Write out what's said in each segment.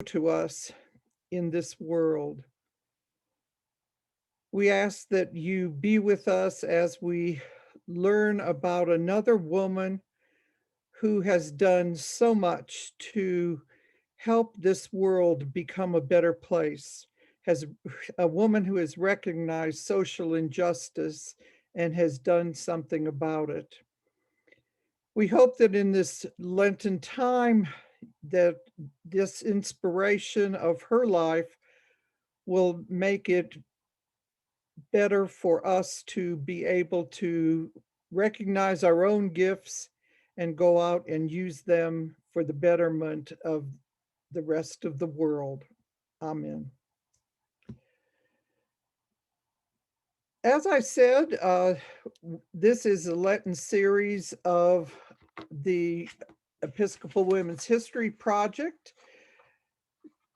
to us in this world. We ask that you be with us as we learn about another woman who has done so much to help this world become a better place, has a woman who has recognized social injustice and has done something about it. We hope that in this Lenten time that this inspiration of her life will make it better for us to be able to recognize our own gifts and go out and use them for the betterment of the rest of the world. Amen. As I said, this is a Lenten series of the Episcopal Women's History Project.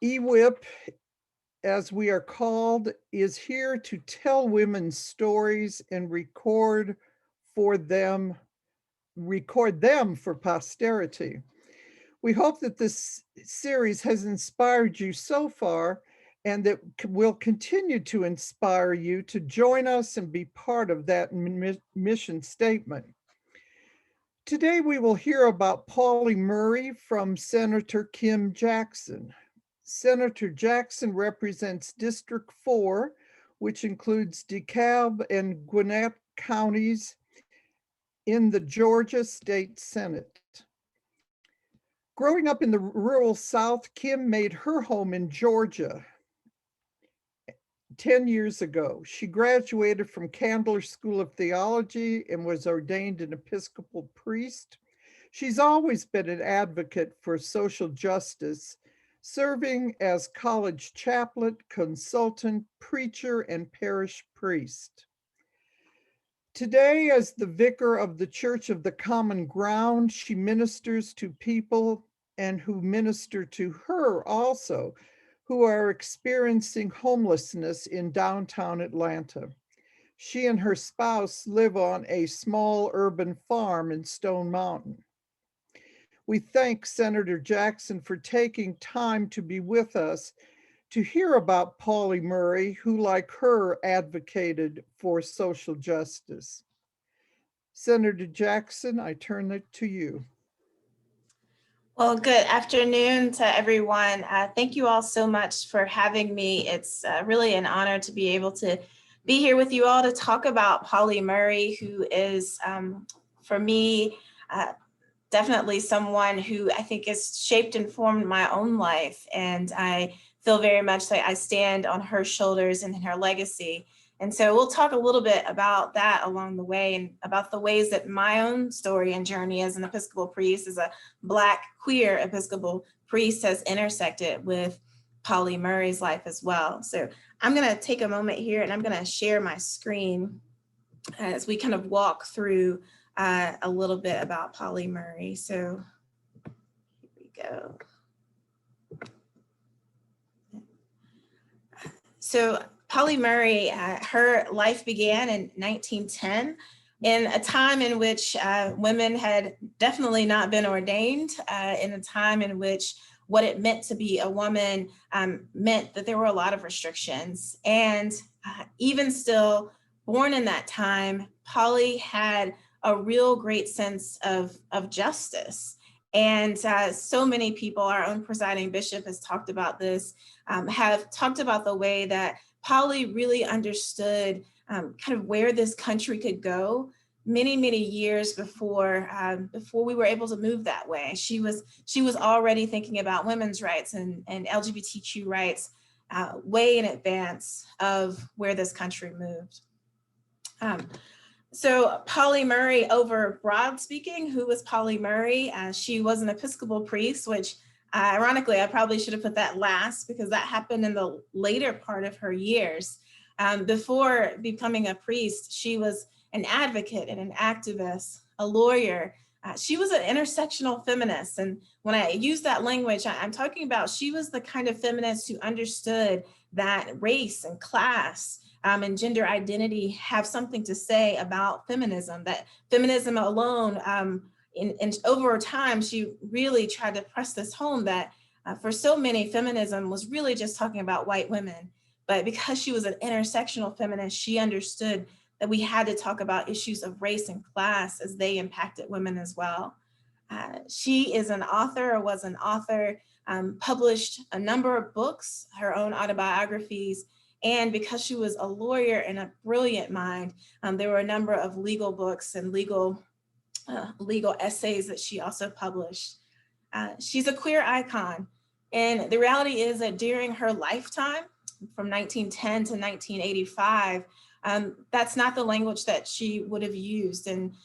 EWHP, as we are called, is here to tell women's stories and record them for posterity. We hope that this series has inspired you so far and that will continue to inspire you to join us and be part of that mission statement. Today we will hear about Pauli Murray from Senator Kim Jackson. Senator Jackson represents District 4, which includes DeKalb and Gwinnett counties in the Georgia State Senate. Growing up in the rural South, Kim made her home in Georgia 10 years ago. She graduated from Candler School of Theology and was ordained an Episcopal priest. She's always been an advocate for social justice, serving as college chaplain, consultant, preacher, and parish priest. Today, as the vicar of the Church of the Common Ground, she ministers to people and who minister to her also, who are experiencing homelessness in downtown Atlanta. She and her spouse live on a small urban farm in Stone Mountain. We thank Senator Jackson for taking time to be with us to hear about Pauli Murray, who, like her, advocated for social justice. Senator Jackson, I turn it to you. Well, good afternoon to everyone. Thank you all so much for having me. It's really an honor to be able to be here with you all to talk about Pauli Murray, who is, for me, definitely someone who I think has shaped and formed my own life. And I feel very much like I stand on her shoulders and her legacy. And so we'll talk a little bit about that along the way and about the ways that my own story and journey as an Episcopal priest, as a Black queer Episcopal priest, has intersected with Pauli Murray's life as well. So I'm going to take a moment here and I'm going to share my screen as we kind of walk through a little bit about Pauli Murray. So here we go. So Pauli Murray, her life began in 1910 in a time in which women had definitely not been ordained, in a time in which what it meant to be a woman meant that there were a lot of restrictions. And even still, born in that time, Pauli had a real great sense of justice. And so many people, our own presiding bishop has talked about this, have talked about the way that Pauli really understood kind of where this country could go many, many years before we were able to move that way. She was already thinking about women's rights and LGBTQ rights way in advance of where this country moved. So Pauli Murray, over broad speaking, who was Pauli Murray? She was an Episcopal priest, which ironically, I probably should have put that last because that happened in the later part of her years. Before becoming a priest, she was an advocate and an activist, a lawyer. She was an intersectional feminist. And when I use that language, I'm talking about she was the kind of feminist who understood that race and class and gender identity have something to say about feminism, that feminism alone, and over time, she really tried to press this home that For so many, feminism was really just talking about white women. But because she was an intersectional feminist, she understood that we had to talk about issues of race and class as they impacted women as well. She is an author, or was an author, published a number of books, her own autobiographies, and because she was a lawyer and a brilliant mind, there were a number of legal books and legal essays that she also published. She's a queer icon. And the reality is that during her lifetime, from 1910 to 1985, that's not the language that she would have used. And,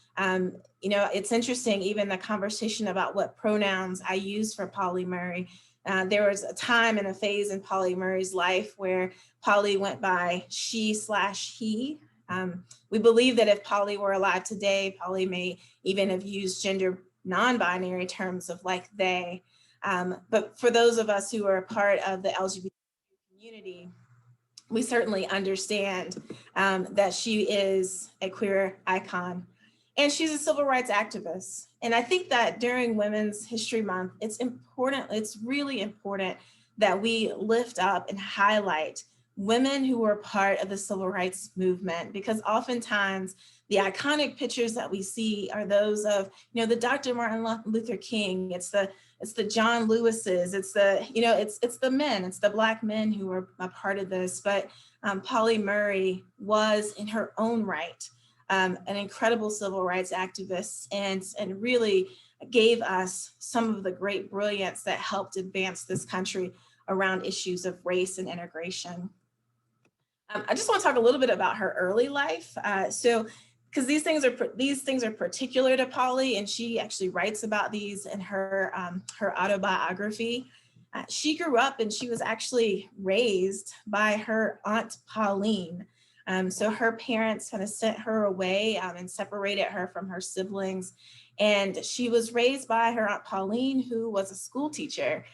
it's interesting, even the conversation about what pronouns I use for Pauli Murray. There was a time and a phase in Pauli Murray's life where Pauly went by she/he. We believe that if Pauly were alive today, Pauly may even have used gender non-binary terms of like they. But for those of us who are a part of the LGBT community, we certainly understand that she is a queer icon, and she's a civil rights activist. And I think that during Women's History Month, it's really important that we lift up and highlight women who were part of the civil rights movement, because oftentimes the iconic pictures that we see are those of, the Dr. Martin Luther King, it's the John Lewises, it's the men, it's the Black men who were a part of this. But Pauli Murray was, in her own right, an incredible civil rights activist, and really gave us some of the great brilliance that helped advance this country around issues of race and integration. I just want to talk a little bit about her early life. Because these things are particular to Pauly, and she actually writes about these in her autobiography. She grew up and she was actually raised by her Aunt Pauline. So her parents kind of sent her away and separated her from her siblings. And she was raised by her Aunt Pauline, who was a school teacher.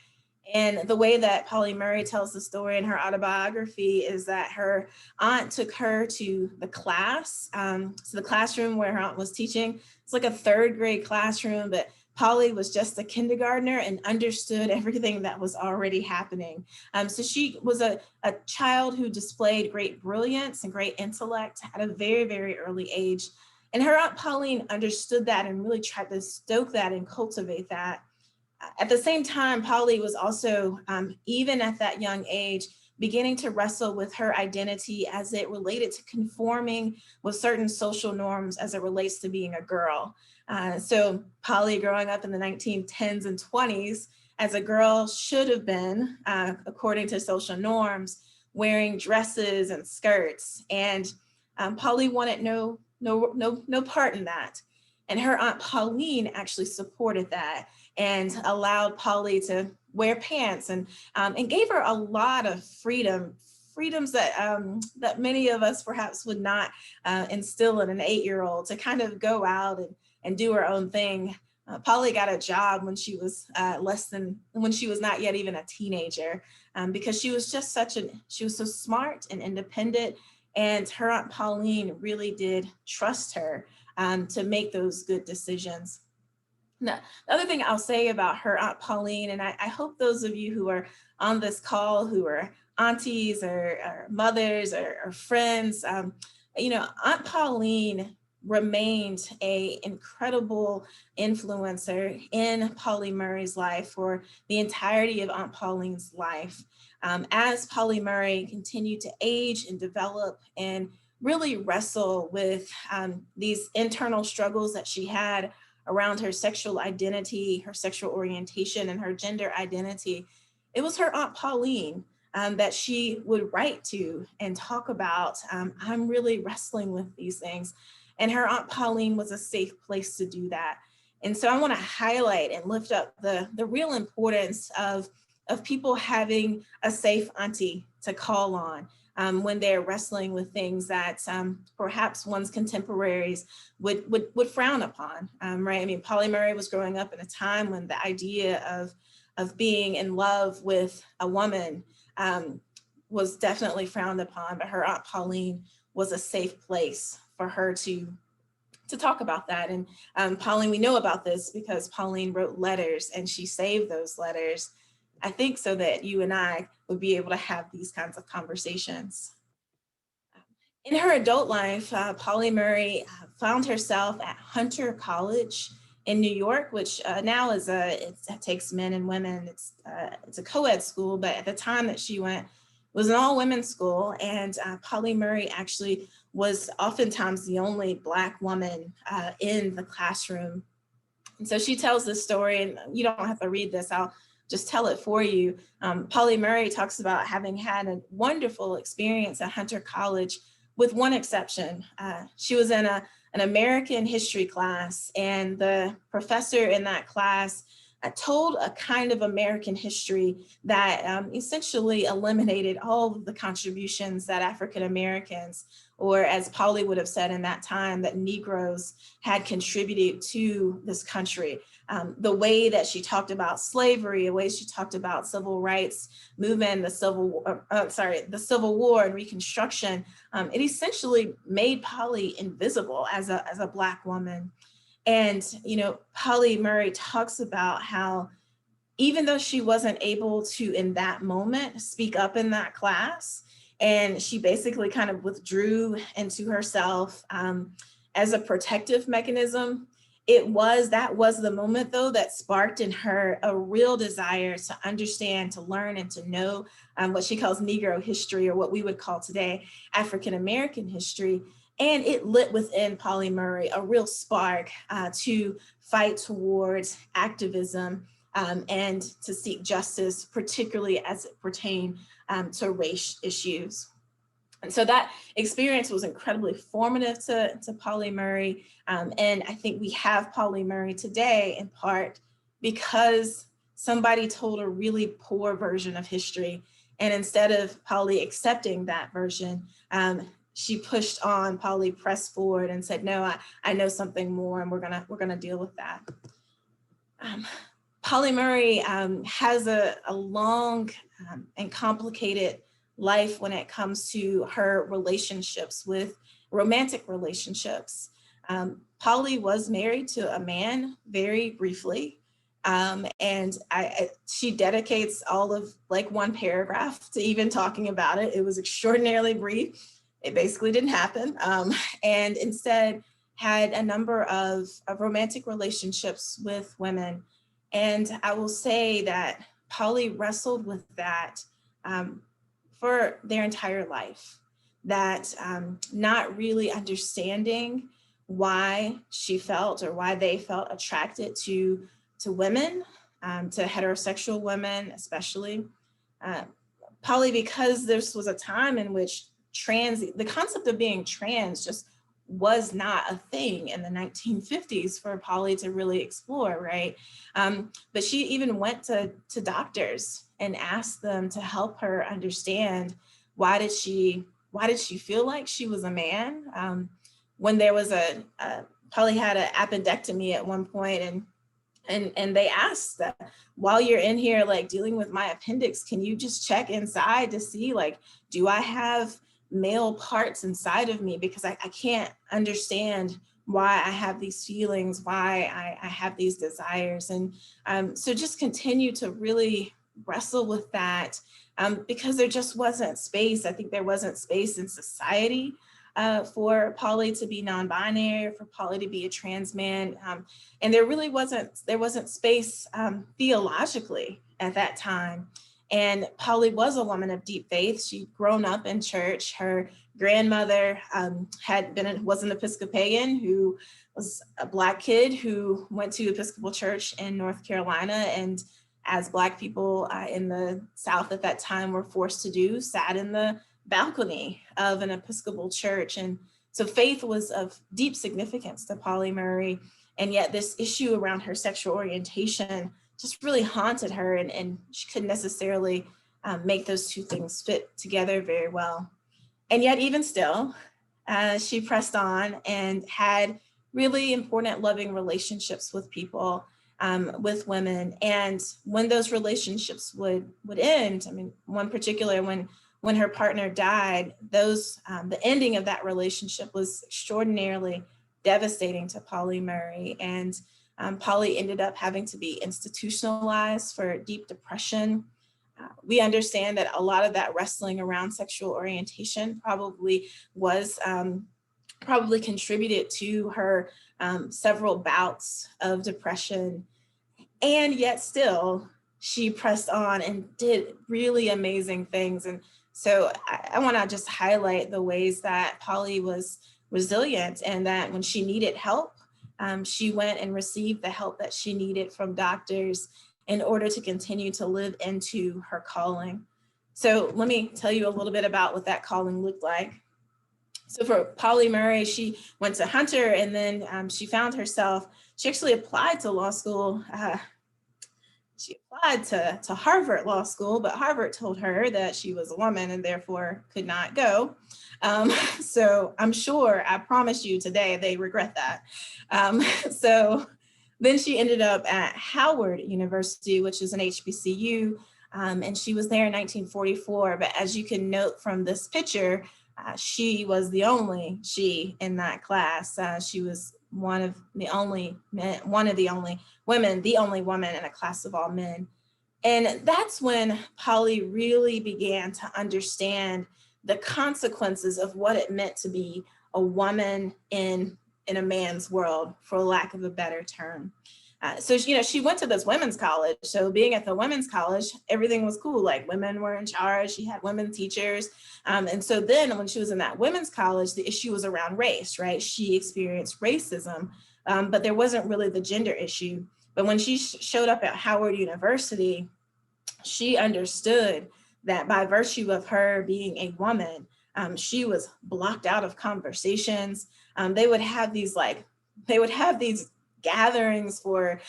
And the way that Pauli Murray tells the story in her autobiography is that her aunt took her to the class, so the classroom where her aunt was teaching. It's like a third grade classroom, but Pauly was just a kindergartner and understood everything that was already happening. So she was a child who displayed great brilliance and great intellect at a very, very early age. And her Aunt Pauline understood that and really tried to stoke that and cultivate that. At the same time, Pauly was also, even at that young age, beginning to wrestle with her identity as it related to conforming with certain social norms as it relates to being a girl. So Pauly, growing up in the 1910s and 20s, as a girl should have been, according to social norms, wearing dresses and skirts. And Pauly wanted no part in that. And her Aunt Pauline actually supported that and allowed Pauly to wear pants and gave her a lot of freedoms that many of us perhaps would not instill in an 8-year-old, to kind of go out and do her own thing. Pauly got a job when she was when she was not yet even a teenager, because she was just she was so smart and independent, and her Aunt Pauline really did trust her to make those good decisions. Now, the other thing I'll say about her Aunt Pauline, and I hope those of you who are on this call who are aunties or mothers or friends, Aunt Pauline remained an incredible influencer in Pauli Murray's life for the entirety of Aunt Pauline's life. As Pauli Murray continued to age and develop and really wrestle with these internal struggles that she had around her sexual identity, her sexual orientation, and her gender identity, it was her Aunt Pauline that she would write to and talk about, I'm really wrestling with these things. And her Aunt Pauline was a safe place to do that. And so I want to highlight and lift up the real importance of people having a safe auntie to call on when they're wrestling with things that perhaps one's contemporaries would frown upon, right? I mean, Pauli Murray was growing up in a time when the idea of being in love with a woman was definitely frowned upon, but her Aunt Pauline was a safe place for her to talk about that. And Pauline, we know about this because Pauline wrote letters and she saved those letters. I think so that you and I would be able to have these kinds of conversations. In her adult life, Pauli Murray found herself at Hunter College in New York, which now it takes men and women. It's a co-ed school, but at the time that she went, it was an all-women's school, and Pauli Murray actually was oftentimes the only Black woman in the classroom. And so she tells this story, and you don't have to read this, I'll just tell it for you. Pauli Murray talks about having had a wonderful experience at Hunter College, with one exception. She was in an American history class, and the professor in that class told a kind of American history that essentially eliminated all of the contributions that African Americans, or as Pauly would have said in that time, that Negroes had contributed to this country. The way that she talked about slavery, the way she talked about civil rights movement, the Civil War and Reconstruction, it essentially made Pauly invisible as a Black woman. And, Pauli Murray talks about how even though she wasn't able to, in that moment, speak up in that class, and she basically kind of withdrew into herself as a protective mechanism, that was the moment, though, that sparked in her a real desire to understand, to learn, and to know what she calls Negro history, or what we would call today African American history. And it lit within Pauli Murray a real spark to fight towards activism and to seek justice, particularly as it pertained to race issues. And so that experience was incredibly formative to Pauli Murray. And I think we have Pauli Murray today in part because somebody told a really poor version of history. And instead of Pauly accepting that version, she pushed on. Pauly pressed forward and said, no, I know something more, and we're gonna deal with that. Pauli Murray has a long and complicated life when it comes to her relationships, with romantic relationships. Pauly was married to a man very briefly, and she dedicates all of one paragraph to even talking about it. It was extraordinarily brief. It basically didn't happen, and instead had a number of romantic relationships with women. And I will say that Pauly wrestled with that for their entire life, that not really understanding why she felt, or why they felt attracted to women, to heterosexual women especially. Pauly, because this was a time in which the concept of being trans just was not a thing in the 1950s for Pauly to really explore, right? But she even went to doctors and asked them to help her understand why did she feel like she was a man. When there was Pauly had an appendectomy at one point, and they asked that, while you're in here dealing with my appendix, can you just check inside to see do I have male parts inside of me, because I can't understand why I have these feelings, why I have these desires. And so just continue to really wrestle with that because there just wasn't space. I think there wasn't space in society for Pauly to be non-binary, for Pauly to be a trans man. And there wasn't space theologically at that time. And Pauly was a woman of deep faith. She'd grown up in church. Her grandmother was an Episcopalian, who was a Black kid who went to Episcopal Church in North Carolina. And as Black people in the South at that time were forced to do, sat in the balcony of an Episcopal church. And so faith was of deep significance to Pauli Murray. And yet this issue around her sexual orientation just really haunted her, and she couldn't necessarily make those two things fit together very well. And yet even still, she pressed on and had really important, loving relationships with people, with women. And when those relationships would end, I mean, one particular, when her partner died, the ending of that relationship was extraordinarily devastating to Pauli Murray. And Pauly ended up having to be institutionalized for deep depression. We understand that a lot of that wrestling around sexual orientation probably contributed to her several bouts of depression. And yet still, she pressed on and did really amazing things. And so I want to just highlight the ways that Pauly was resilient, and that when she needed help, she went and received the help that she needed from doctors in order to continue to live into her calling. So let me tell you a little bit about what that calling looked like. So for Pauli Murray, she went to Hunter, and then she found herself, she actually applied to law school. She applied to Harvard Law School, but Harvard told her that she was a woman and therefore could not go. So I'm sure, I promise you today, they regret that. So then she ended up at Howard University, which is an HBCU, and she was there in 1944. But as you can note from this picture, she was the only she in that class. She was one of the only women, the only woman in a class of all men. And that's when Pauly really began to understand the consequences of what it meant to be a woman in a man's world, for lack of a better term. So, she went to this women's college. So being at the women's college, everything was cool. Like, women were in charge. She had women teachers. And so then when she was in that women's college, the issue was around race, right? She experienced racism, but there wasn't really the gender issue. But when she showed up at Howard University, she understood that by virtue of her being a woman, she was blocked out of conversations. They would have these gatherings for,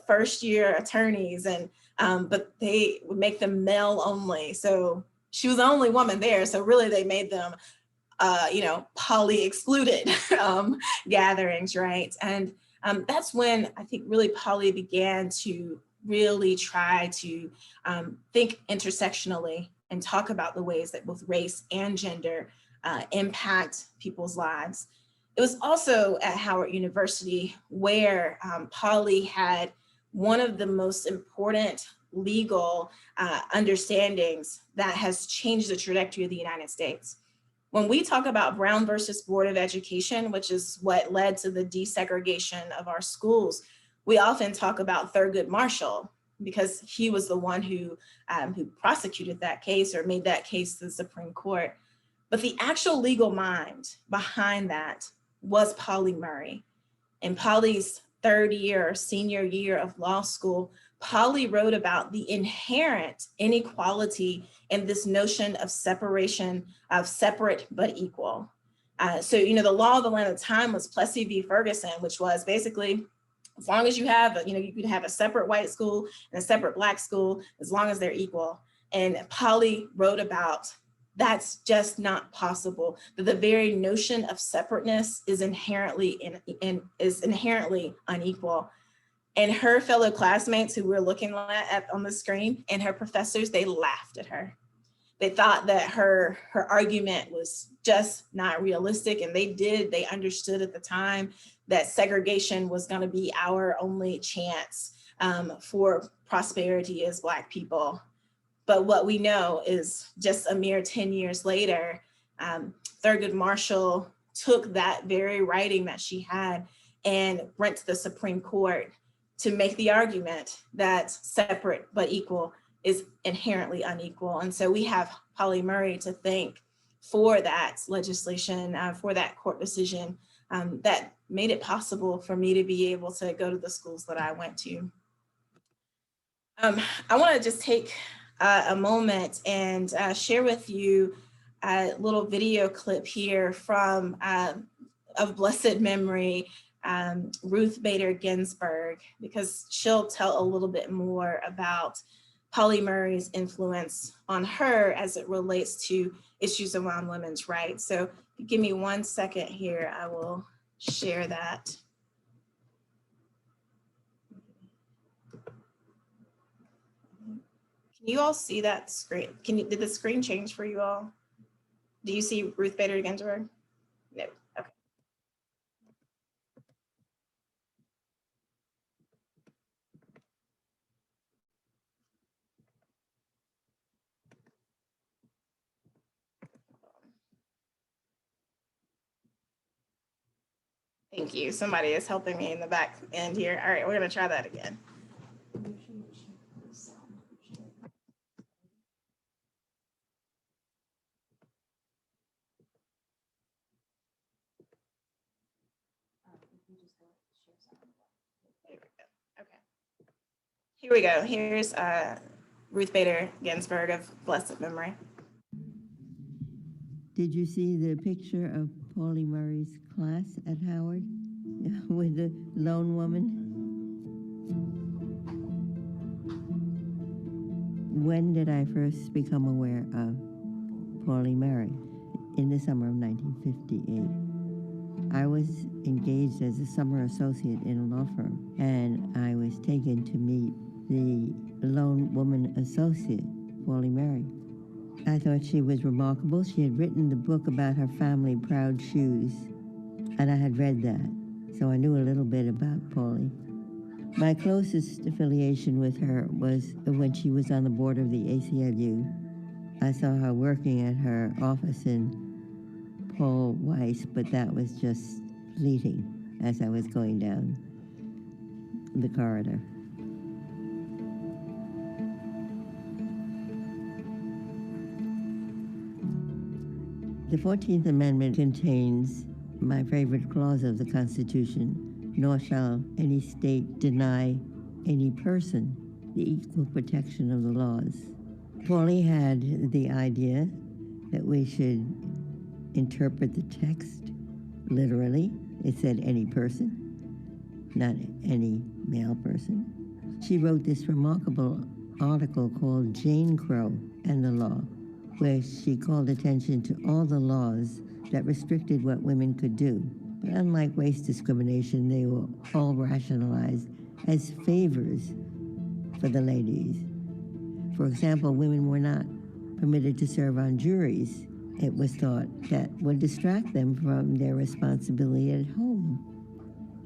first year attorneys, and but they would make them male only. So she was the only woman there. So really they made them, poly excluded gatherings, right? And that's when I think really Pauly began to really try to think intersectionally and talk about the ways that both race and gender impact people's lives. It was also at Howard University where Pauly had one of the most important legal understandings that has changed the trajectory of the United States. When we talk about Brown versus Board of Education, which is what led to the desegregation of our schools, we often talk about Thurgood Marshall, because he was the one who prosecuted that case or made that case to the Supreme Court. But the actual legal mind behind that was Pauli Murray. In Pauly's third year or senior year of law school, Pauly wrote about the inherent inequality in this notion of separation, of separate but equal. So, the law of the land of time was Plessy v. Ferguson, which was basically, as long as you have, you can have a separate white school and a separate Black school, as long as they're equal. And Pauly wrote about that's just not possible. That the very notion of separateness is inherently unequal. And her fellow classmates who we're looking at on the screen, and her professors, they laughed at her. They thought that her argument was just not realistic, and they understood at the time that segregation was going to be our only chance for prosperity as Black people. But what we know is just a mere 10 years later, Thurgood Marshall took that very writing that she had and went to the Supreme Court to make the argument that separate but equal is inherently unequal. And so we have Pauli Murray to thank for that legislation, for that court decision that made it possible for me to be able to go to the schools that I went to. I want to just take a moment and share with you a little video clip here from of blessed memory, Ruth Bader Ginsburg, because she'll tell a little bit more about Pauli Murray's influence on her as it relates to issues around women's rights. So give me 1 second here, I will share that. Can you all see that screen? Did the screen change for you all? Do you see Ruth Bader Ginsburg? No, okay. Thank you. Somebody is helping me in the back end here. All right, we're gonna try that again. Okay. Here we go. Here's Ruth Bader Ginsburg of blessed memory. Did you see the picture of Pauli Murray's class at Howard with the lone woman? When did I first become aware of Pauli Murray? In the summer of 1958. I was engaged as a summer associate in a law firm, and I was taken to meet the lone woman associate, Pauli Murray. I thought she was remarkable. She had written the book about her family, Proud Shoes, and I had read that, so I knew a little bit about Pauly. My closest affiliation with her was when she was on the board of the ACLU. I saw her working at her office in Paul Weiss, but that was just fleeting as I was going down the corridor. The 14th Amendment contains my favorite clause of the Constitution: nor shall any state deny any person the equal protection of the laws. Pauly had the idea that we should interpret the text literally. It said any person, not any male person. She wrote this remarkable article called Jane Crow and the Law, where she called attention to all the laws that restricted what women could do. But unlike race discrimination, they were all rationalized as favors for the ladies. For example, women were not permitted to serve on juries. It was thought that would distract them from their responsibility at home.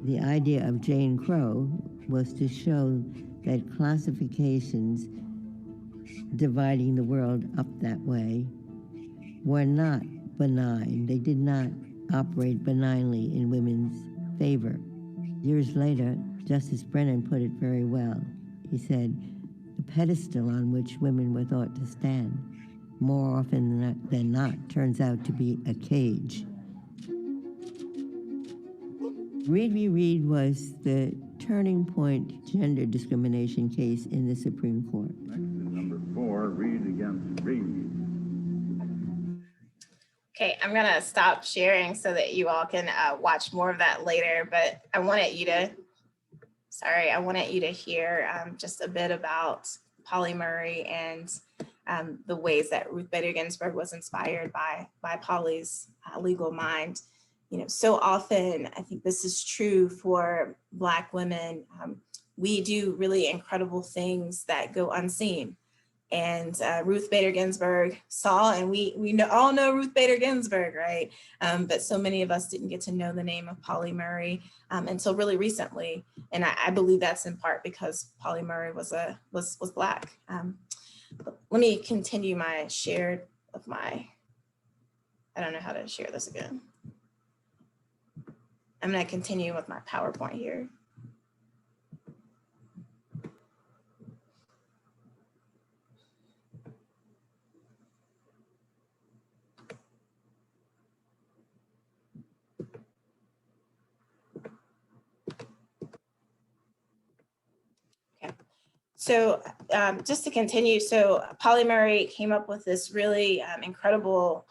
The idea of Jane Crow was to show that classifications dividing the world up that way were not benign. They did not operate benignly in women's favor. Years later, Justice Brennan put it very well. He said, the pedestal on which women were thought to stand, more often than not, turns out to be a cage. Reed v. Reed was the turning point gender discrimination case in the Supreme Court. Next is number 4, Reed against Reed. Okay, I'm gonna stop sharing so that you all can watch more of that later, but I wanted you to hear just a bit about Pauli Murray and the ways that Ruth Bader Ginsburg was inspired by Pauly's legal mind. You know, so often, I think this is true for Black women, we do really incredible things that go unseen. And Ruth Bader Ginsburg saw, and we all know Ruth Bader Ginsburg, right? But so many of us didn't get to know the name of Pauli Murray until really recently. And I believe that's in part because Pauli Murray was Black. Let me continue my share of my, I don't know how to share this again. I'm gonna continue with my PowerPoint here. So just to continue, so Pauli Murray came up with this really incredible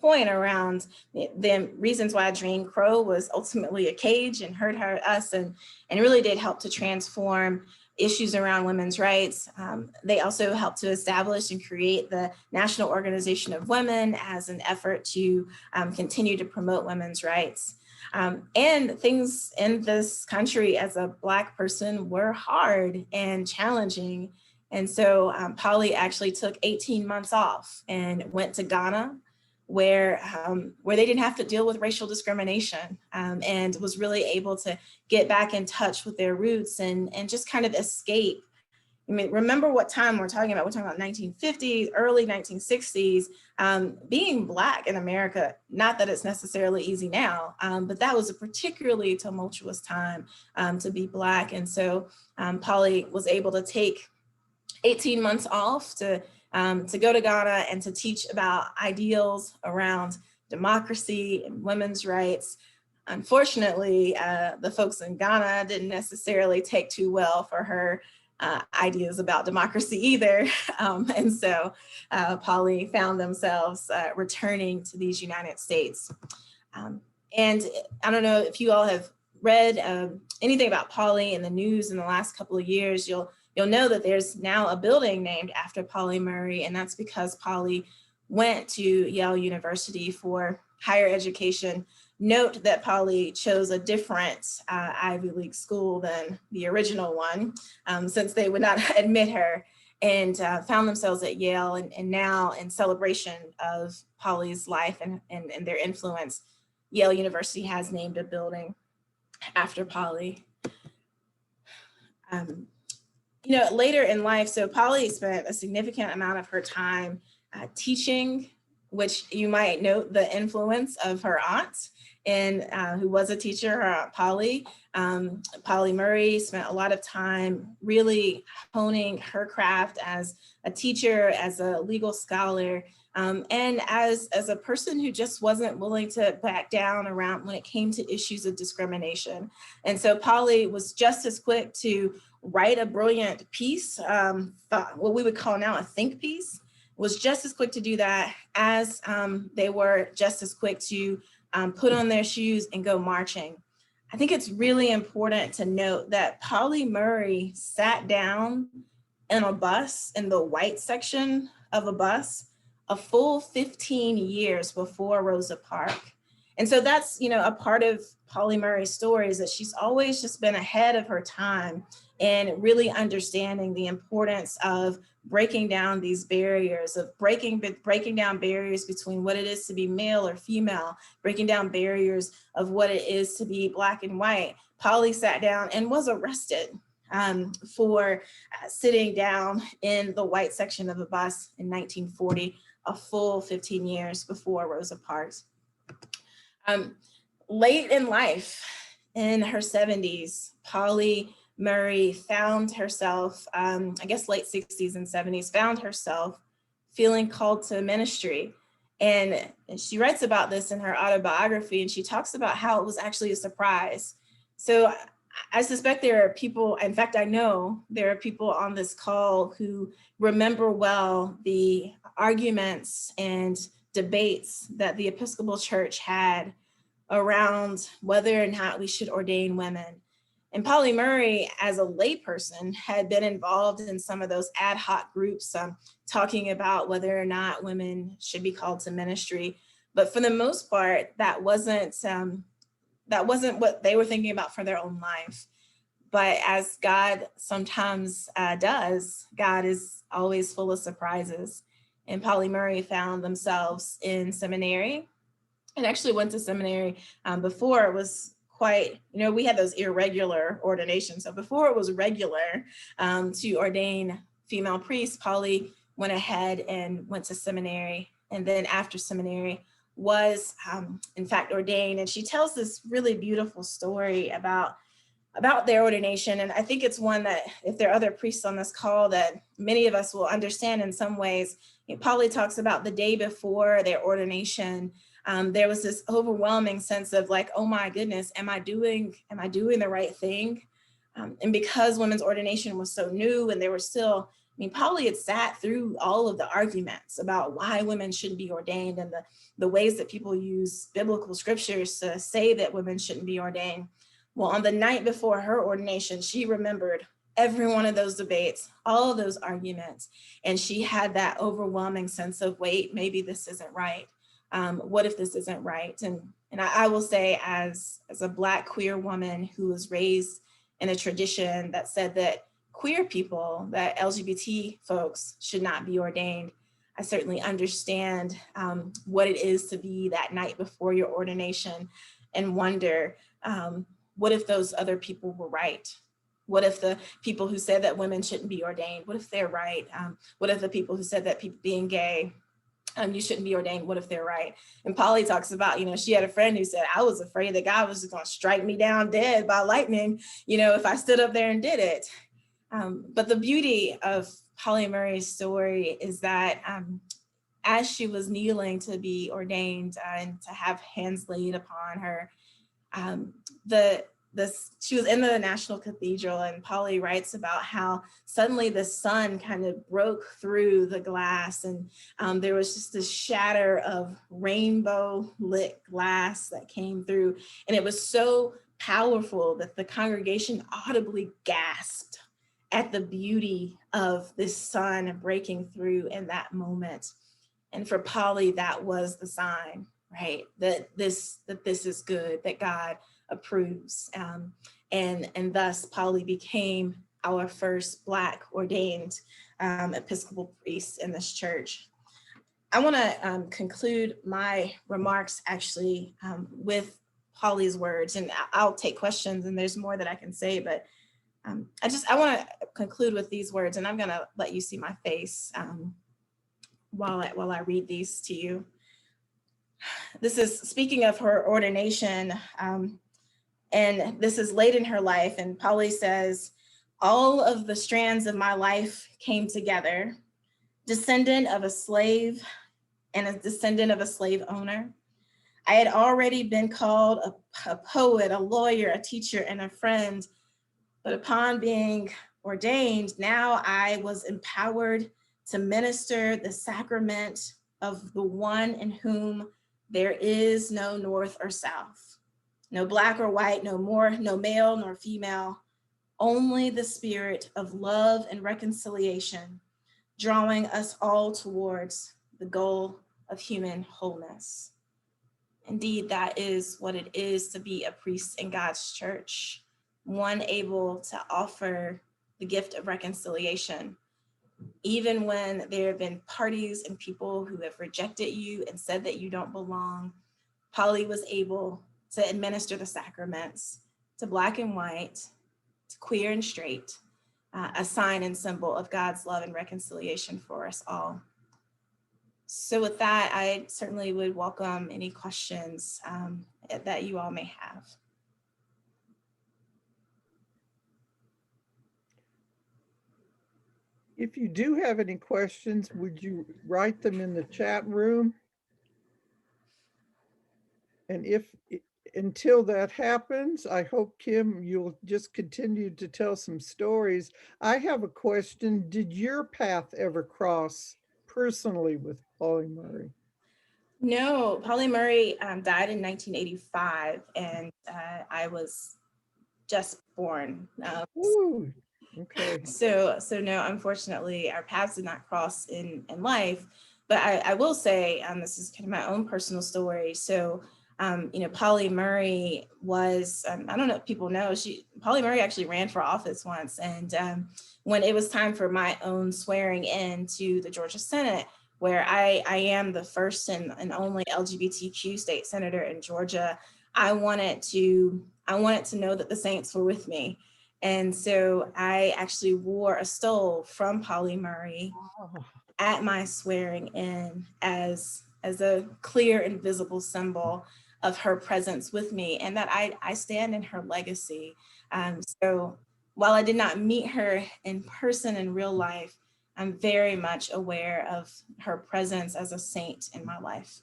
point around the reasons why Jane Crow was ultimately a cage and hurt us and really did help to transform issues around women's rights. They also helped to establish and create the National Organization of Women as an effort to continue to promote women's rights. And things in this country as a Black person were hard and challenging. And so Pauly actually took 18 months off and went to Ghana, where they didn't have to deal with racial discrimination, and was really able to get back in touch with their roots and just kind of escape I mean, remember what time we're talking about. We're talking about 1950s, early 1960s, being Black in America. Not that it's necessarily easy now, but that was a particularly tumultuous time to be Black. And so Pauly was able to take 18 months off to go to Ghana and to teach about ideals around democracy and women's rights. Unfortunately, the folks in Ghana didn't necessarily take too well for her ideas about democracy either. And so Pauly found themselves returning to these United States. And I don't know if you all have read anything about Pauly in the news in the last couple of years, you'll know that there's now a building named after Pauli Murray, and that's because Pauly went to Yale University for higher education. Note that Pauly chose a different Ivy League school than the original one, since they would not admit her, and found themselves at Yale. And now, in celebration of Pauly's life and their influence, Yale University has named a building after Pauly. You know, later in life, so Pauly spent a significant amount of her time teaching, which you might note the influence of her aunt, and who was a teacher, her aunt Pauli. Pauli Murray spent a lot of time really honing her craft as a teacher, as a legal scholar, and as a person who just wasn't willing to back down around when it came to issues of discrimination. And so Pauly was just as quick to write a brilliant piece, what we would call now a think piece, was just as quick to do that as they were just as quick to put on their shoes and go marching. I think it's really important to note that Pauli Murray sat down in a bus, in the white section of a bus, a full 15 years before Rosa Parks. And so that's, you know, a part of Pauli Murray's story, is that she's always just been ahead of her time and really understanding the importance of breaking down these barriers, of breaking down barriers between what it is to be male or female, breaking down barriers of what it is to be Black and white. Pauly sat down and was arrested for sitting down in the white section of a bus in 1940, a full 15 years before Rosa Parks. Late in life, in her 70s, Pauli Murray found herself, I guess late 60s and 70s, found herself feeling called to ministry. And she writes about this in her autobiography, and she talks about how it was actually a surprise. So I suspect there are people, in fact, I know there are people on this call who remember well the arguments and debates that the Episcopal Church had around whether or not we should ordain women. And Pauli Murray, as a layperson, had been involved in some of those ad hoc groups talking about whether or not women should be called to ministry. But for the most part, that wasn't what they were thinking about for their own life. But as God sometimes does, God is always full of surprises. And Pauli Murray found themselves in seminary, and actually went to seminary before it was quite, you know, we had those irregular ordinations. So before it was regular to ordain female priests, Pauly went ahead and went to seminary. And then after seminary was in fact ordained. And she tells this really beautiful story about their ordination. And I think it's one that, if there are other priests on this call, that many of us will understand in some ways. Pauly talks about the day before their ordination. There was this overwhelming sense of like, oh my goodness, am I doing the right thing? And because women's ordination was so new, and there were still, I mean, Pauly had sat through all of the arguments about why women shouldn't be ordained, and the ways that people use biblical scriptures to say that women shouldn't be ordained. Well, on the night before her ordination, she remembered every one of those debates, all of those arguments, and she had that overwhelming sense of, wait, maybe this isn't right. What if this isn't right? And I will say, as a Black queer woman who was raised in a tradition that said that queer people, that LGBT folks should not be ordained, I certainly understand what it is to be that night before your ordination and wonder, what if those other people were right? What if the people who said that women shouldn't be ordained, what if they're right? What if the people who said that people being gay, you shouldn't be ordained, what if they're right? And Pauly talks about, she had a friend who said, I was afraid that God was just going to strike me down dead by lightning, if I stood up there and did it. But the beauty of Pauli Murray's story is that as she was kneeling to be ordained and to have hands laid upon her, she was in the National Cathedral, and Pauly writes about how suddenly the sun kind of broke through the glass, and there was just this shatter of rainbow lit glass that came through. And it was so powerful that the congregation audibly gasped at the beauty of this sun breaking through in that moment. And for Pauly, that was the sign, right? That this is good, that God approves. And thus Pauly became our first Black ordained Episcopal priest in this church. I want to conclude my remarks actually with Pauly's words, and I'll take questions, and there's more that I can say, but I want to conclude with these words, and I'm going to let you see my face while I read these to you. This is speaking of her ordination, and this is late in her life, and Pauly says, all of the strands of my life came together, descendant of a slave and a descendant of a slave owner. I had already been called a poet, a lawyer, a teacher, and a friend, but upon being ordained, now I was empowered to minister the sacrament of the one in whom there is no north or south, no Black or white, no male nor female, only the spirit of love and reconciliation, drawing us all towards the goal of human wholeness. Indeed, that is what it is to be a priest in God's church, one able to offer the gift of reconciliation. Even when there have been parties and people who have rejected you and said that you don't belong, Pauly was able to administer the sacraments to Black and white, to queer and straight, a sign and symbol of God's love and reconciliation for us all. So with that, I certainly would welcome any questions that you all may have. If you do have any questions, would you write them in the chat room? And until that happens, I hope, Kim, you'll just continue to tell some stories. I have a question. Did your path ever cross personally with Pauli Murray? No, Pauli Murray died in 1985, and I was just born. Ooh, okay. So no, unfortunately, our paths did not cross in life. But I will say, this is kind of my own personal story. So, Pauli Murray was, I don't know if people know, Pauli Murray actually ran for office once. And when it was time for my own swearing in to the Georgia Senate, where I am the first and only LGBTQ state senator in Georgia, I wanted to know that the saints were with me. And so I actually wore a stole from Pauli Murray at my swearing in as a clear and visible symbol of her presence with me, and that I stand in her legacy. So while I did not meet her in person in real life, I'm very much aware of her presence as a saint in my life.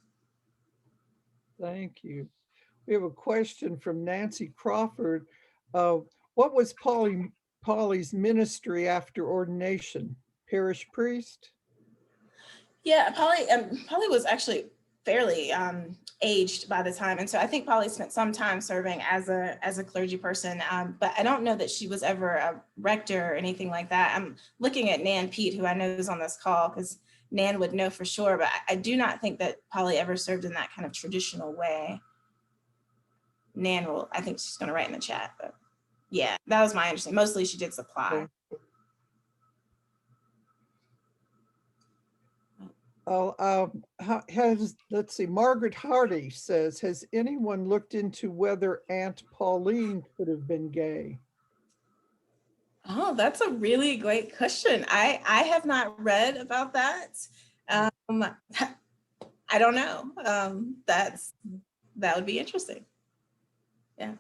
Thank you. We have a question from Nancy Crawford. What was Pauli's ministry after ordination? Parish priest? Yeah, Pauly was actually fairly aged by the time, and so I think Pauly spent some time serving as a clergy person, but I don't know that she was ever a rector or anything like that. I'm looking at Nan Pete, who I know is on this call, because Nan would know for sure, but I do not think that Pauly ever served in that kind of traditional way. Nan will, I think she's going to write in the chat, but yeah, that was my understanding. Mostly she did supply. Let's see, Margaret Hardy says, has anyone looked into whether Aunt Pauline could have been gay? Oh, that's a really great question. I have not read about that. I don't know. That would be interesting. Yeah.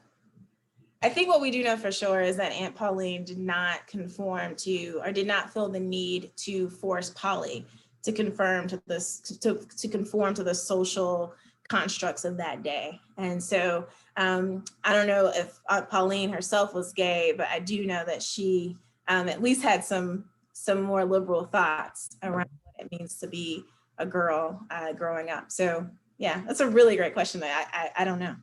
I think what we do know for sure is that Aunt Pauline did not conform to, or did not feel the need to force Pauly to conform to this, to conform to the social constructs of that day. And so I don't know if Aunt Pauline herself was gay, but I do know that she at least had some more liberal thoughts around what it means to be a girl growing up. So yeah, that's a really great question that I don't know.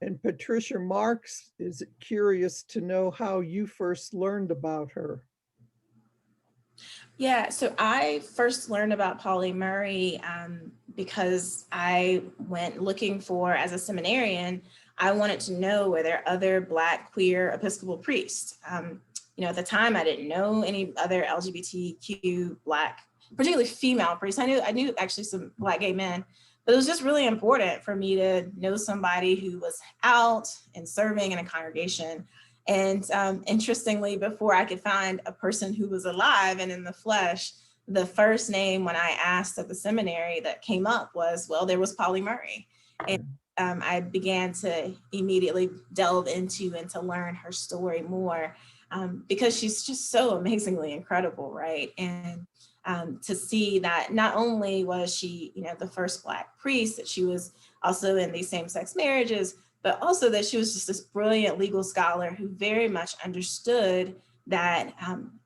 And Patricia Marks is curious to know how you first learned about her. Yeah, so I first learned about Pauli Murray because I went looking for, as a seminarian, I wanted to know were there other Black queer Episcopal priests. At the time I didn't know any other LGBTQ Black, particularly female priests. I knew actually some Black gay men, but it was just really important for me to know somebody who was out and serving in a congregation. And interestingly, before I could find a person who was alive and in the flesh, the first name when I asked at the seminary that came up was, well, there was Pauli Murray. And I began to immediately delve into and to learn her story more because she's just so amazingly incredible, right? And to see that not only was she, the first Black priest, that she was also in these same-sex marriages, but also that she was just this brilliant legal scholar who very much understood that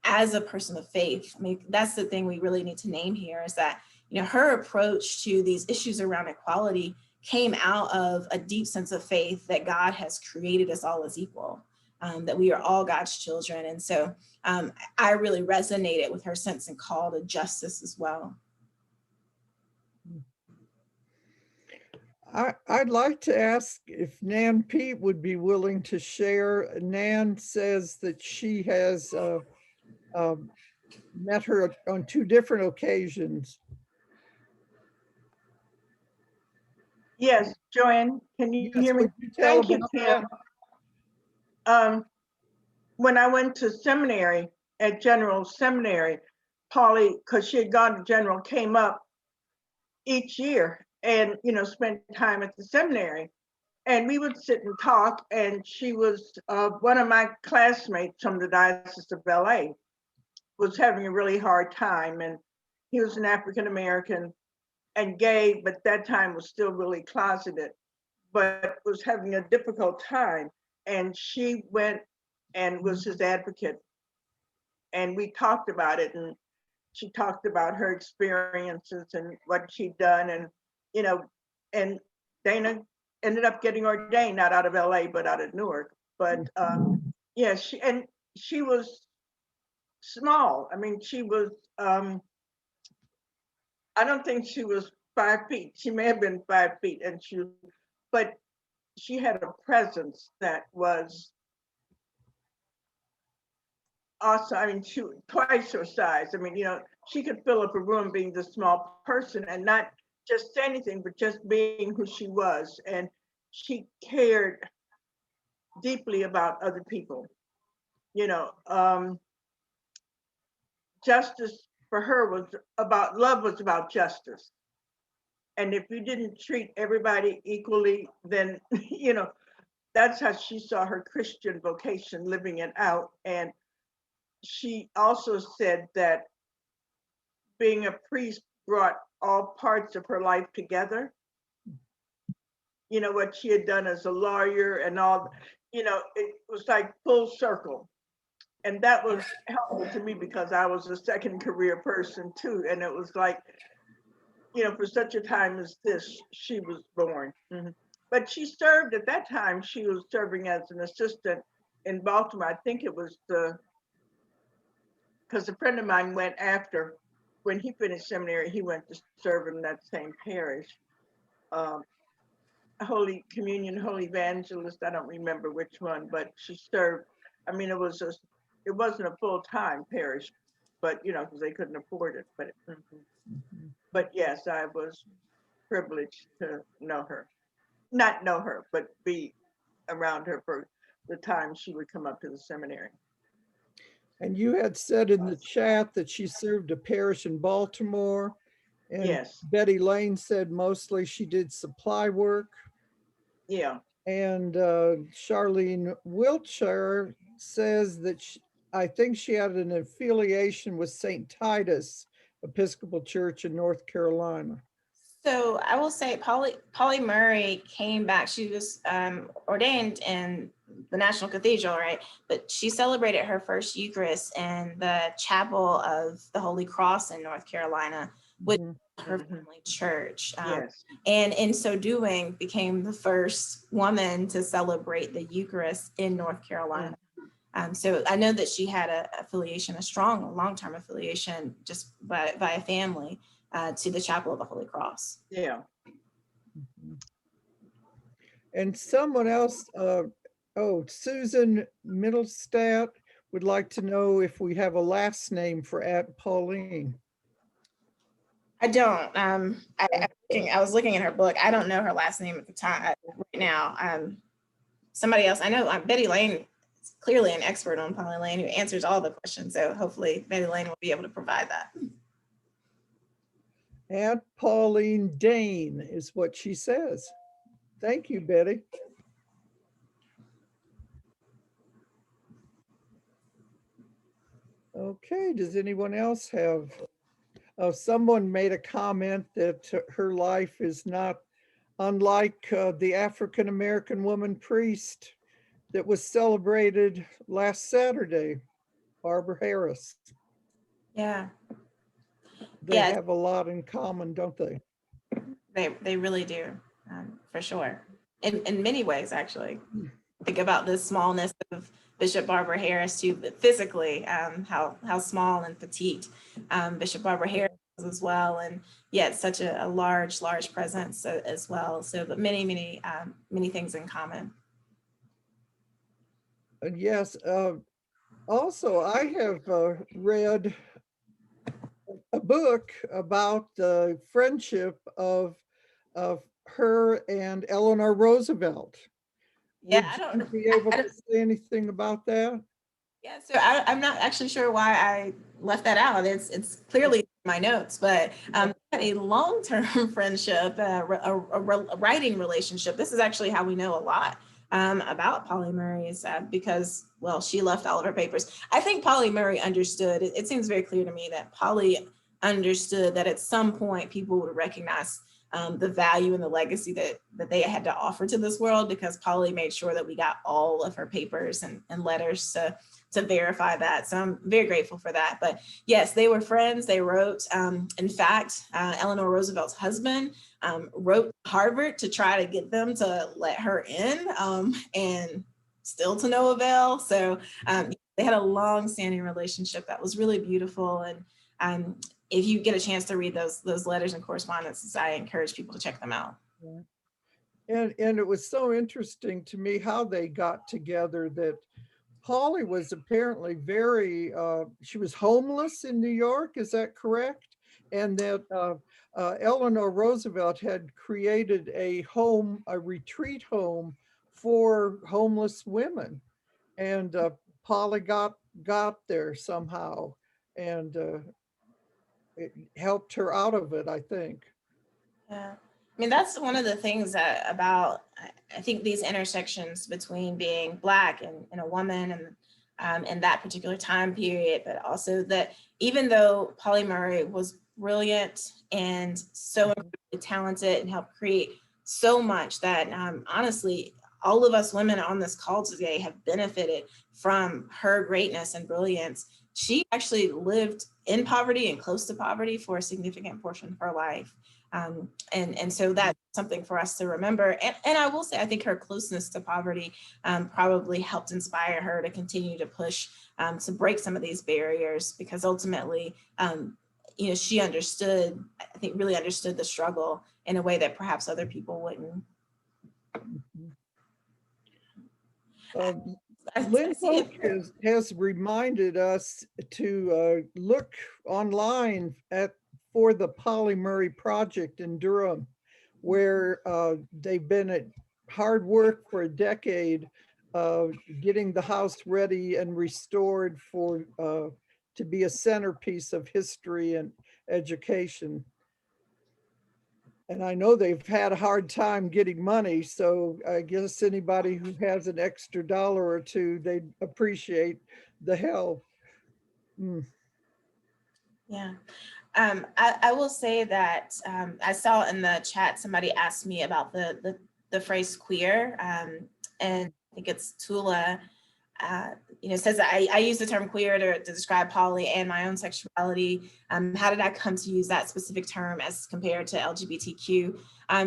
as a person of faith, I mean, that's the thing we really need to name here is that, her approach to these issues around equality came out of a deep sense of faith that God has created us all as equal, that we are all God's children. And so I really resonated with her sense and call to justice as well. I'd like to ask if Nan Pete would be willing to share. Nan says that she has met her on 2 different occasions. Yes, Joanne, can you Yes, hear me? would you tell Thank you, about Kim. When I went to seminary, at General Seminary, Pauly, because she had gone to General, came up each year and, spent time at the seminary. And we would sit and talk, and she was one of my classmates from the Diocese of LA, was having a really hard time. And he was an African-American and gay, but that time was still really closeted, but was having a difficult time. And she went and was his advocate. And we talked about it, and she talked about her experiences and what she'd done. And, and Dana ended up getting ordained, not out of LA, but out of Newark. But yeah, she was small. I mean, she was, I don't think she was 5 feet. She may have been 5 feet, but she had a presence that was awesome. I mean, she twice her size. I mean, she could fill up a room being this small person and not just say anything, but just being who she was. And she cared deeply about other people. Justice for her was about, love was about justice. And if you didn't treat everybody equally, then, that's how she saw her Christian vocation, living it out. And she also said that being a priest brought all parts of her life together. What she had done as a lawyer and all, it was like full circle. And that was helpful to me because I was a second career person too. And it was like, for such a time as this, she was born. Mm-hmm. But she served at that time, she was serving as an assistant in Baltimore. I think it was because a friend of mine went after, when he finished seminary, he went to serve in that same parish. Holy Communion, Holy Evangelist, I don't remember which one, but she served. I mean, it wasn't a full-time parish, but because they couldn't afford it. But yes, I was privileged to know her, not know her, but be around her for the time she would come up to the seminary. And you had said in the chat that she served a parish in Baltimore. And Yes. Betty Lane said mostly she did supply work. Yeah. And Charlene Wiltshire says that I think she had an affiliation with St. Titus Episcopal Church in North Carolina. So I will say Pauli Murray came back. She was ordained in the National Cathedral, right? But she celebrated her first Eucharist in the Chapel of the Holy Cross in North Carolina with her family church. Yes. And in so doing, became the first woman to celebrate the Eucharist in North Carolina. So I know that she had a strong, long-term affiliation just by a family to the Chapel of the Holy Cross. Yeah. And someone else, Susan Middlestat would like to know if we have a last name for Aunt Pauline. I don't. I was looking in her book. I don't know her last name at the time right now. Somebody else. I know Betty Lane is clearly an expert on Pauly Lane who answers all the questions. So hopefully Betty Lane will be able to provide that. Aunt Pauline Dane is what she says. Thank you, Betty. Okay, does anyone else have, someone made a comment that her life is not unlike the African-American woman priest that was celebrated last Saturday, Barbara Harris. Yeah. They Yeah. have a lot in common, don't they? They really do, for sure. In many ways, actually. Think about the smallness of Bishop Barbara Harris too, but physically, how small and petite Bishop Barbara Harris was as well, and yet such a large presence as well. So, but many things in common. Yes. Also, I have read a book about the friendship of her and Eleanor Roosevelt. Yeah, Would you be able to say anything about that? Yeah, so I'm not actually sure why I left that out. It's clearly in my notes, but a long-term friendship, a writing relationship. This is actually how we know a lot about Pauli Murray's because, well, she left all of her papers. I think Pauli Murray understood. It seems very clear to me that Pauli understood that at some point people would recognize the value and the legacy that they had to offer to this world, because Pauli made sure that we got all of her papers and letters to verify that. So I'm very grateful for that. But yes, they were friends. They wrote. In fact, Eleanor Roosevelt's husband wrote Harvard to try to get them to let her in, and still to no avail. So they had a long-standing relationship that was really beautiful. And if you get a chance to read those letters and correspondences, I encourage people to check them out. And it was so interesting to me how they got together, that Pauly was apparently she was homeless in New York, is that correct? And that Eleanor Roosevelt had created a retreat home for homeless women. And Pauly got there somehow, and it helped her out of it, I think. Yeah. I mean, that's one of the things about, I think, these intersections between being Black and a woman and in that particular time period, but also that even though Pauli Murray was brilliant and so incredibly talented and helped create so much that honestly, all of us women on this call today have benefited from her greatness and brilliance. She actually lived in poverty and close to poverty for a significant portion of her life. And so that's something for us to remember. And I will say, I think her closeness to poverty probably helped inspire her to continue to push to break some of these barriers, because ultimately, she understood, I think really understood the struggle in a way that perhaps other people wouldn't. Lynn Hope has reminded us to look online for the Pauli Murray Project in Durham, where they've been at hard work for a decade getting the house ready and restored for to be a centerpiece of history and education. And I know they've had a hard time getting money, so I guess anybody who has an extra dollar or two, they'd appreciate the help. Mm. Yeah. I will say that I saw in the chat somebody asked me about the phrase queer, and I think it's Tula. Says that I use the term queer to describe Pauly and my own sexuality. How did I come to use that specific term as compared to LGBTQ?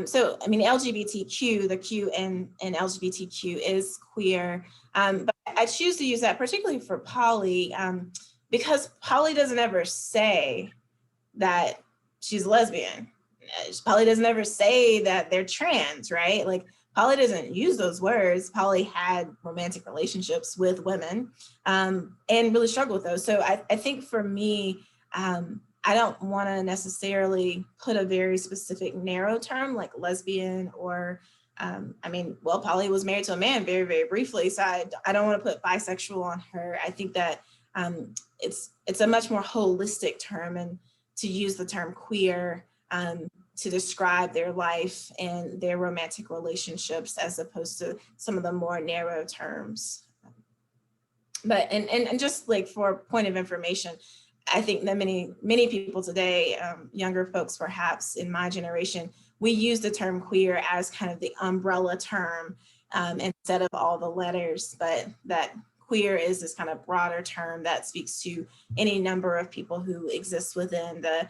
So, I mean, LGBTQ, the Q in LGBTQ is queer, but I choose to use that particularly for Pauly because Pauly doesn't ever say that she's lesbian. Pauly doesn't ever say that they're trans, right? Like, Pauly doesn't use those words. Pauly had romantic relationships with women and really struggled with those. So I think for me, I don't want to necessarily put a very specific narrow term like lesbian or, Pauly was married to a man very, very briefly. So I don't want to put bisexual on her. I think that it's a much more holistic term, and to use the term queer to describe their life and their romantic relationships as opposed to some of the more narrow terms. But and just like for point of information, I think that many people today, younger folks perhaps in my generation, we use the term queer as kind of the umbrella term instead of all the letters, but that queer is this kind of broader term that speaks to any number of people who exist within the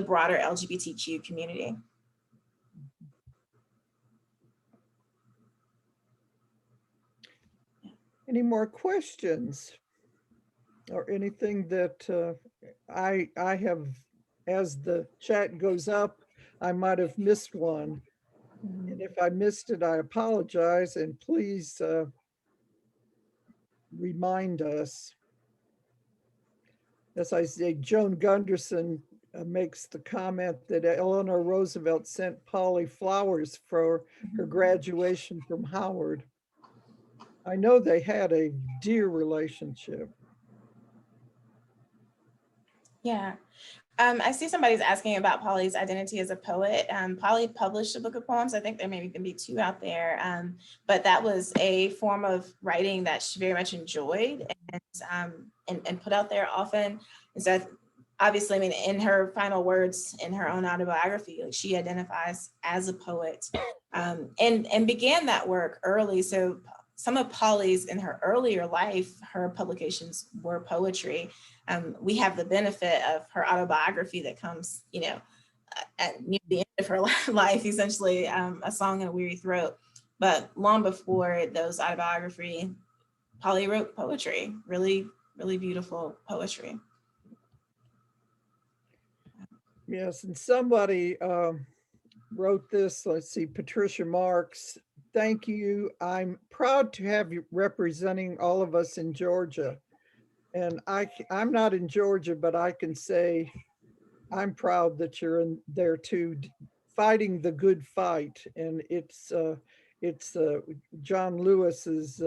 broader LGBTQ community. Any more questions or anything that I have, as the chat goes up, I might have missed one. And if I missed it, I apologize, and please remind us. As I say, Joan Gunderson makes the comment that Eleanor Roosevelt sent Pauly flowers for her graduation from Howard. I know they had a dear relationship. Yeah. I see somebody's asking about Pauly's identity as a poet. Pauly published a book of poems. I think there maybe can be 2 out there, but that was a form of writing that she very much enjoyed and put out there often. And so obviously, I mean, in her final words in her own autobiography, like, she identifies as a poet and began that work early. So some of Pauly's in her earlier life, her publications were poetry. We have the benefit of her autobiography that comes, at near the end of her life, essentially a song in a weary throat. But long before those autobiography, Pauly wrote poetry, really, really beautiful poetry. Yes, and somebody wrote this, let's see, Patricia Marks. Thank you. I'm proud to have you representing all of us in Georgia. And I'm not in Georgia, but I can say I'm proud that you're in there too, fighting the good fight. And it's John Lewis's,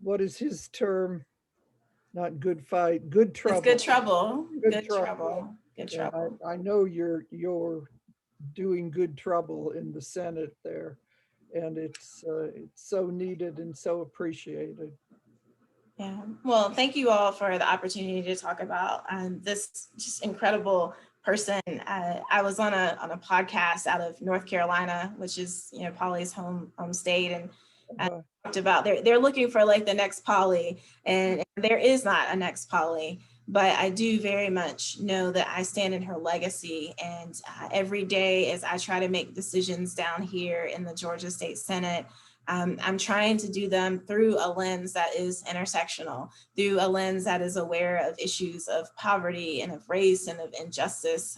what is his term? Not good fight, good trouble. It's good trouble. Good trouble. trouble. Good trouble. I know you're doing good trouble in the Senate there, and it's so needed and so appreciated. Yeah, well, thank you all for the opportunity to talk about this just incredible person. I was on a podcast out of North Carolina, which is, Pauly's home state, and talked about they're looking for like the next Pauly, and there is not a next Pauly. But I do very much know that I stand in her legacy, and every day as I try to make decisions down here in the Georgia State Senate, I'm trying to do them through a lens that is intersectional, through a lens that is aware of issues of poverty and of race and of injustice.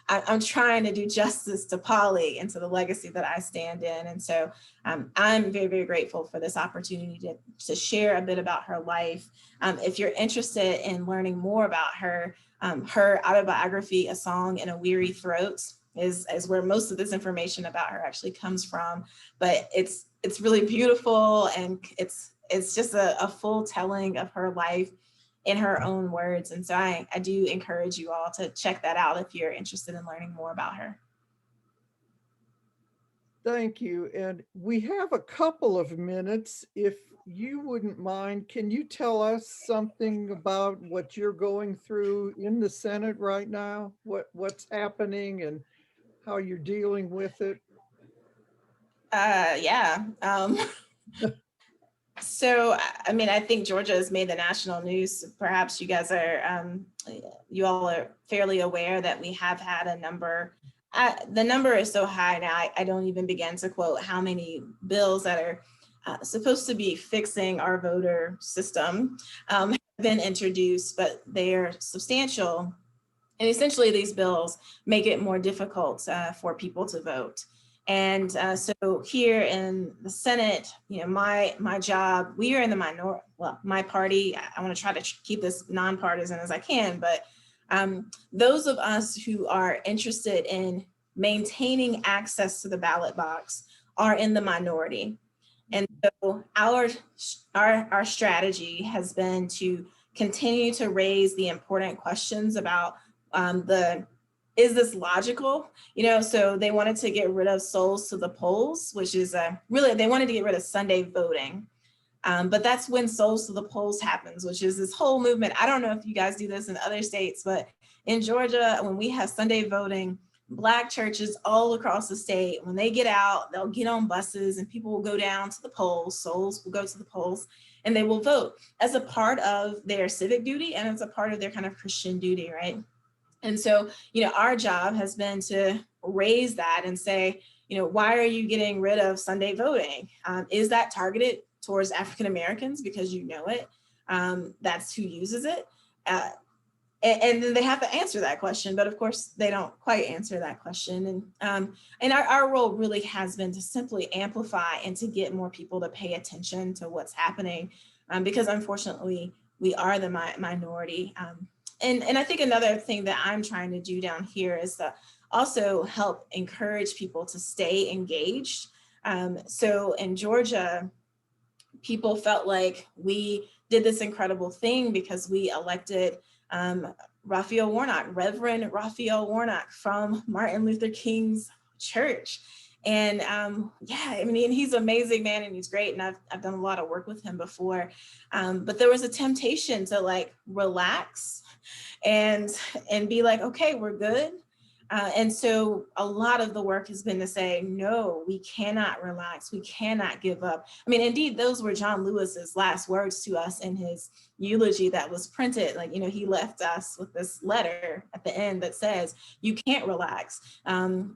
I'm trying to do justice to Pauly and to the legacy that I stand in. And so I'm very, very grateful for this opportunity to share a bit about her life. If you're interested in learning more about her, her autobiography, A Song in a Weary Throat, is where most of this information about her actually comes from. But it's really beautiful, and it's just a full telling of her life in her own words. And so I do encourage you all to check that out if you're interested in learning more about her. Thank you. And we have a couple of minutes. If you wouldn't mind, can you tell us something about what you're going through in the Senate right now? What's happening and how you're dealing with it? Yeah. So, I mean, I think Georgia has made the national news. Perhaps you guys are, you all are fairly aware that we have had a number. The number is so high now, I don't even begin to quote how many bills that are supposed to be fixing our voter system have been introduced, but they are substantial. And essentially, these bills make it more difficult for people to vote. And so here in the Senate, you know, my job, we are in the minority, well, my party, I want to try to keep this nonpartisan as I can, but those of us who are interested in maintaining access to the ballot box are in the minority. And so our strategy has been to continue to raise the important questions about is this logical? You know, so they wanted to get rid of souls to the polls, which is really, they wanted to get rid of Sunday voting. But that's when souls to the polls happens, which is this whole movement. I don't know if you guys do this in other states, but in Georgia, when we have Sunday voting, Black churches all across the state, when they get out, they'll get on buses and people will go down to the polls, souls will go to the polls, and they will vote as a part of their civic duty and as a part of their kind of Christian duty, right? And so, you know, our job has been to raise that and say, you know, why are you getting rid of Sunday voting? Is that targeted towards African Americans because you know it? That's who uses it. And then they have to answer that question, but of course they don't quite answer that question. And our role really has been to simply amplify and to get more people to pay attention to what's happening, because unfortunately we are the minority. And I think another thing that I'm trying to do down here is to also help encourage people to stay engaged. So in Georgia, people felt like we did this incredible thing because we elected Raphael Warnock, Reverend Raphael Warnock from Martin Luther King's church. And yeah, I mean, he's an amazing man and he's great. And I've done a lot of work with him before. But there was a temptation to like relax and be like, okay, we're good. And so a lot of the work has been to say, no, we cannot relax. We cannot give up. I mean, indeed, those were John Lewis's last words to us in his eulogy that was printed. Like, you know, he left us with this letter at the end that says, you can't relax.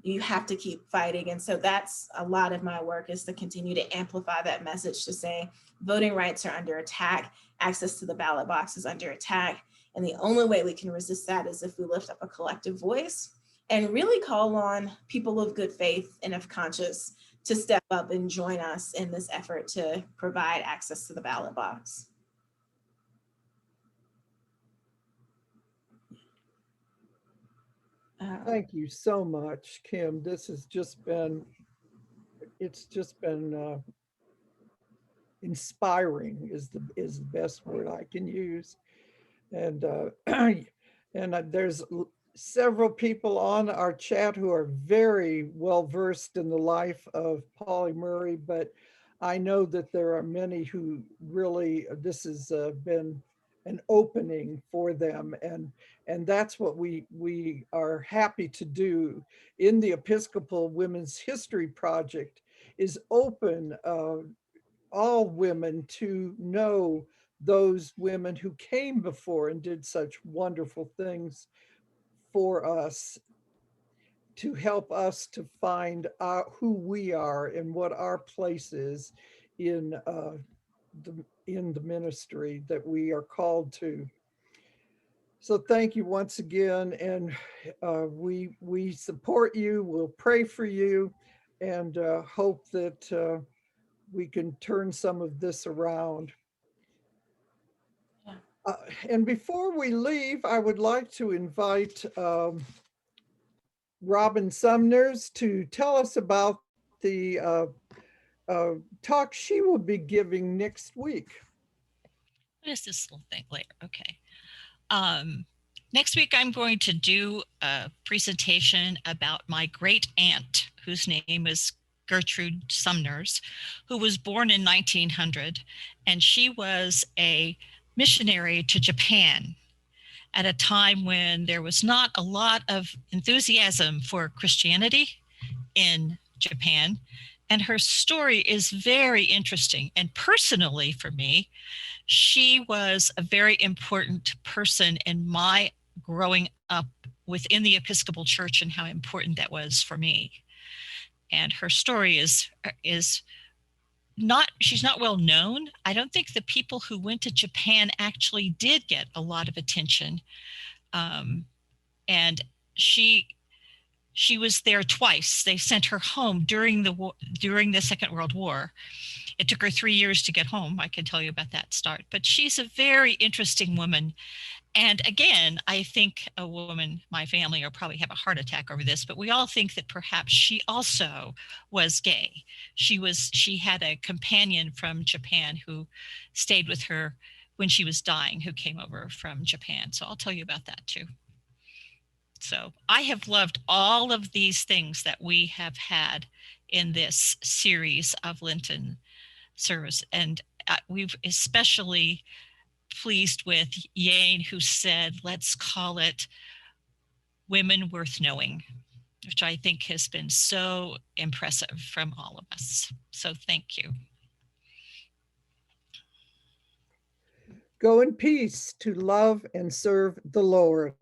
You have to keep fighting. And so that's a lot of my work, is to continue to amplify that message to say voting rights are under attack. Access to the ballot box is under attack. And the only way we can resist that is if we lift up a collective voice and really call on people of good faith and of conscience to step up and join us in this effort to provide access to the ballot box. Thank you so much, Kim. This has just been, it's just been inspiring is the best word I can use. And there's several people on our chat who are very well versed in the life of Pauli Murray, but I know that there are many who really, this has been an opening for them, and that's what we are happy to do in the Episcopal Women's History Project, is open all women to know those women who came before and did such wonderful things for us, to help us to find out who we are and what our place is in the ministry that we are called to. So thank you once again, and we support you. We'll pray for you, and hope that we can turn some of this around. And before we leave, I would like to invite Robin Sumners to tell us about the talk she will be giving next week. What is this little thing later? Okay. Next week, I'm going to do a presentation about my great aunt, whose name is Gertrude Sumners, who was born in 1900, and she was a missionary to Japan at a time when there was not a lot of enthusiasm for Christianity in Japan. And her story is very interesting. And personally, for me, she was a very important person in my growing up within the Episcopal Church and how important that was for me. And her story is not, she's not well known. I don't think the people who went to Japan actually did get a lot of attention. And she was there twice. They sent her home during the Second World War. It took her 3 years to get home. I can tell you about that start. But she's a very interesting woman. And again, I think a woman, my family will probably have a heart attack over this, but we all think that perhaps she also was gay. She had a companion from Japan who stayed with her when she was dying, who came over from Japan. So I'll tell you about that too. So I have loved all of these things that we have had in this series of Lenten service. And we've especially pleased with Yane, who said, let's call it Women Worth Knowing, which I think has been so impressive from all of us. So thank you. Go in peace to love and serve the Lord.